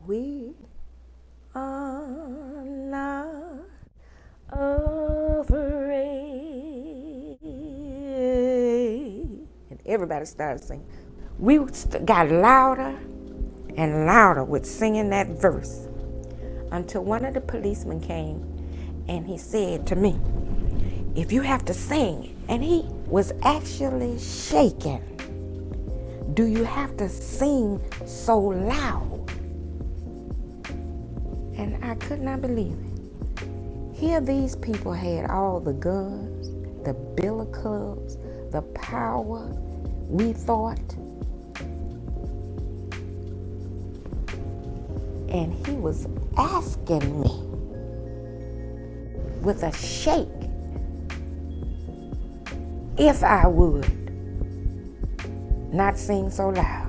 We are not afraid. And everybody started singing. We got louder and louder with singing that verse until one of the policemen came and he said to me, if you have to sing, and he was actually shaking, do you have to sing so loud? And I could not believe it. Here these people had all the guns, the billy clubs, the power, we thought. And he was asking me with a shake if I would not sing so loud.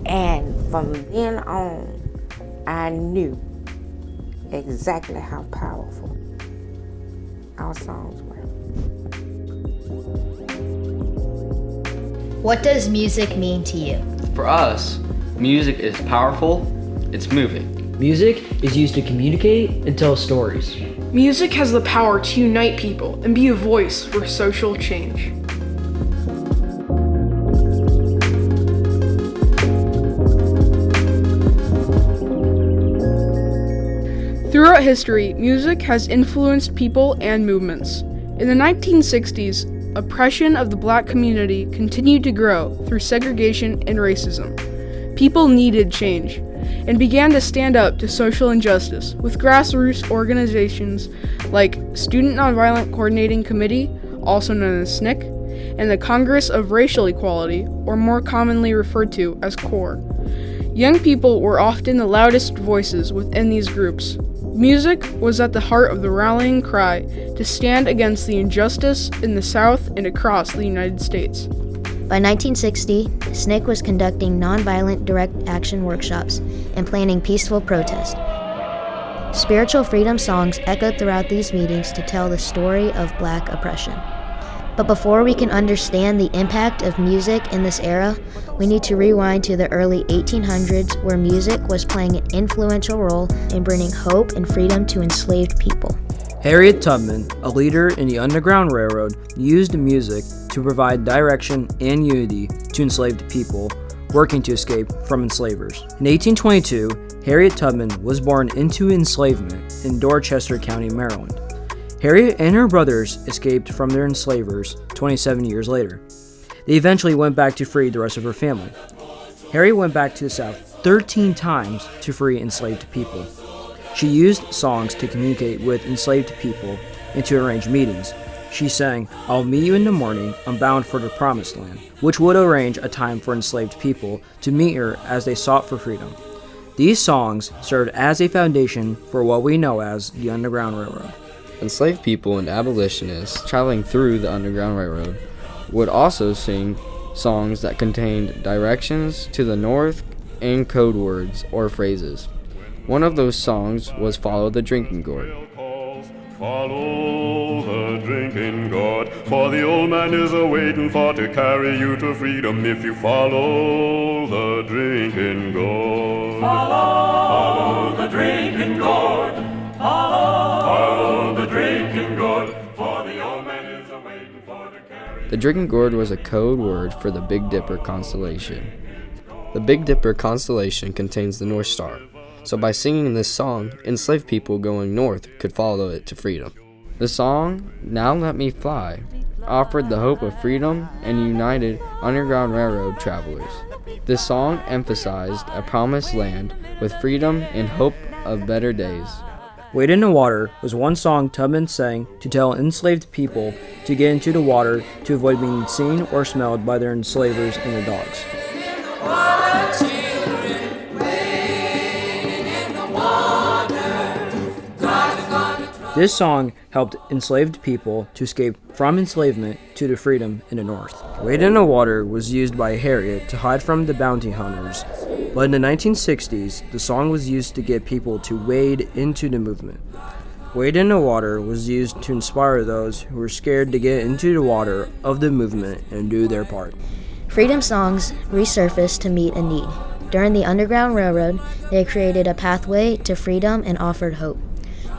And from then on, I knew exactly how powerful our songs were. What does music mean to you? For us, music is powerful, it's moving. Music is used to communicate and tell stories. Music has the power to unite people and be a voice for social change. Throughout history, music has influenced people and movements. In the 1960s, oppression of the black community continued to grow through segregation and racism. People needed change and began to stand up to social injustice with grassroots organizations like Student Nonviolent Coordinating Committee, also known as SNCC, and the Congress of Racial Equality, or more commonly referred to as CORE. Young people were often the loudest voices within these groups. Music was at the heart of the rallying cry to stand against the injustice in the South and across the United States. By 1960, SNCC was conducting nonviolent direct action workshops and planning peaceful protest. Spiritual freedom songs echoed throughout these meetings to tell the story of black oppression. But before we can understand the impact of music in this era, we need to rewind to the early 1800s, where music was playing an influential role in bringing hope and freedom to enslaved people. Harriet Tubman, a leader in the Underground Railroad, used music to provide direction and unity to enslaved people working to escape from enslavers. In 1822, Harriet Tubman was born into enslavement in Dorchester County, Maryland. Harriet and her brothers escaped from their enslavers 27 years later. They eventually went back to free the rest of her family. Harriet went back to the South 13 times to free enslaved people. She used songs to communicate with enslaved people and to arrange meetings. She sang, "I'll meet you in the morning, I'm bound for the promised land," which would arrange a time for enslaved people to meet her as they sought for freedom. These songs served as a foundation for what we know as the Underground Railroad. Enslaved people and abolitionists traveling through the Underground Railroad would also sing songs that contained directions to the North and code words or phrases. One of those songs was Follow the Drinking Gourd. Follow the drinking gourd, for the old man is a-waiting for to carry you to freedom if you follow the drinking gourd. Follow the drinking gourd. Follow the drinking gourd, for the old man is a-waiting for to carry. The drinking gourd was a code word for the Big Dipper constellation. The Big Dipper constellation contains the North Star. So by singing this song, enslaved people going north could follow it to freedom. The song, Now Let Me Fly, offered the hope of freedom and united Underground Railroad travelers. This song emphasized a promised land with freedom and hope of better days. Wade in the Water was one song Tubman sang to tell enslaved people to get into the water to avoid being seen or smelled by their enslavers and their dogs. This song helped enslaved people to escape from enslavement to the freedom in the North. Wade in the Water was used by Harriet to hide from the bounty hunters, but in the 1960s, the song was used to get people to wade into the movement. Wade in the Water was used to inspire those who were scared to get into the water of the movement and do their part. Freedom songs resurfaced to meet a need. During the Underground Railroad, they created a pathway to freedom and offered hope.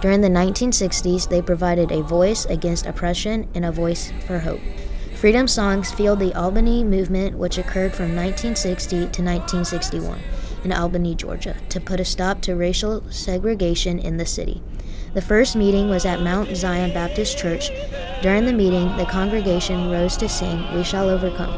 During the 1960s, they provided a voice against oppression and a voice for hope. Freedom songs fueled the Albany movement, which occurred from 1960 to 1961 in Albany, Georgia, to put a stop to racial segregation in the city. The first meeting was at Mount Zion Baptist Church. During the meeting, the congregation rose to sing, "We Shall Overcome."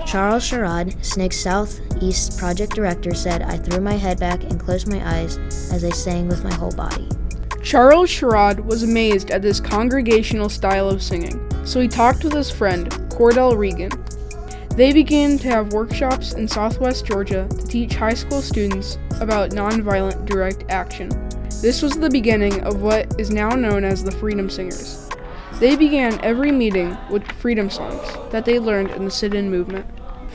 Charles Sherrod, SNCC's Southeast project director, said, "I threw my head back and closed my eyes as I sang with my whole body." Charles Sherrod was amazed at this congregational style of singing, so he talked with his friend, Cordell Regan. They began to have workshops in Southwest Georgia to teach high school students about nonviolent direct action. This was the beginning of what is now known as the Freedom Singers. They began every meeting with freedom songs that they learned in the sit-in movement.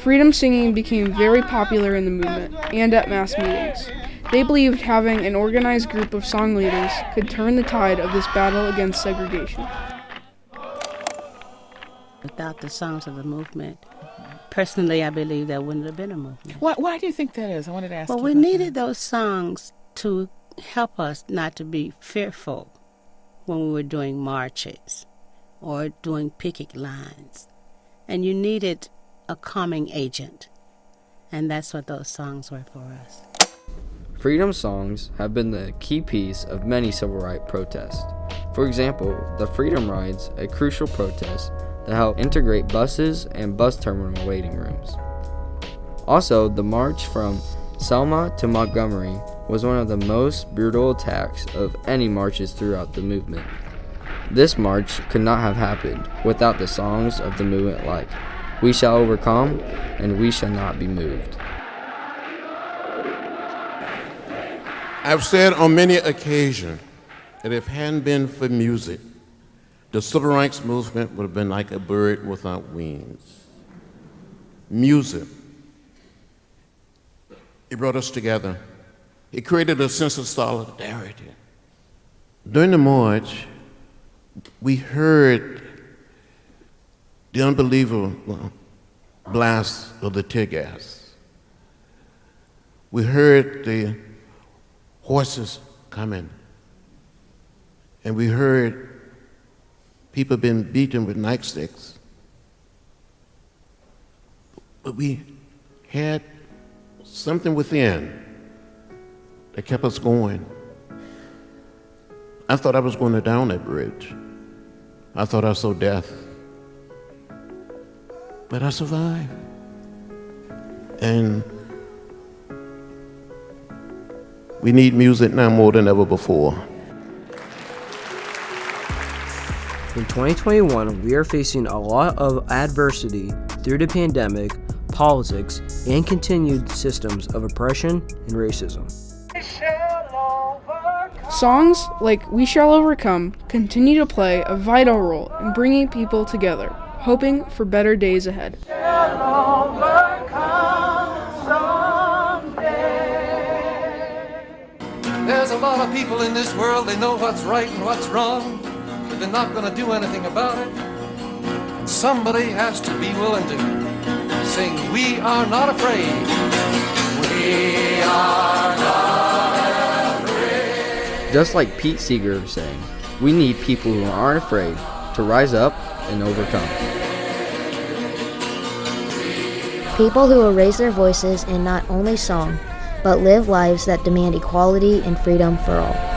Freedom singing became very popular in the movement and at mass meetings. They believed having an organized group of song leaders could turn the tide of this battle against segregation. Without the songs of the movement, personally, I believe there wouldn't have been a movement. Why do you think that is? I wanted to ask you. Well, we needed those songs to help us not to be fearful when we were doing marches or doing picket lines. And you needed a calming agent. And that's what those songs were for us. Freedom songs have been the key piece of many civil rights protests. For example, the Freedom Ride's a crucial protest that helped integrate buses and bus terminal waiting rooms. Also, the march from Selma to Montgomery was one of the most brutal attacks of any marches throughout the movement. This march could not have happened without the songs of the movement like "We Shall Overcome" and "We Shall Not Be Moved." I've said on many occasions that if it hadn't been for music, the civil rights movement would have been like a bird without wings. Music, it brought us together. It created a sense of solidarity. During the march, we heard the unbelievable blast of the tear gas. We heard the horses coming, and we heard people being beaten with nightsticks. But we had something within that kept us going. I thought I was going to down that bridge. I thought I saw death. But I survived. And we need music now more than ever before. In 2021, we are facing a lot of adversity through the pandemic, politics, and continued systems of oppression and racism. Songs like "We Shall Overcome" continue to play a vital role in bringing people together, hoping for better days ahead. There's a lot of people in this world, they know what's right and what's wrong, but they're not going to do anything about it. Somebody has to be willing to sing, "We are not afraid. We are not afraid." Just like Pete Seeger was saying, we need people who aren't afraid to rise up and overcome. People who will raise their voices in not only song, but live lives that demand equality and freedom for all.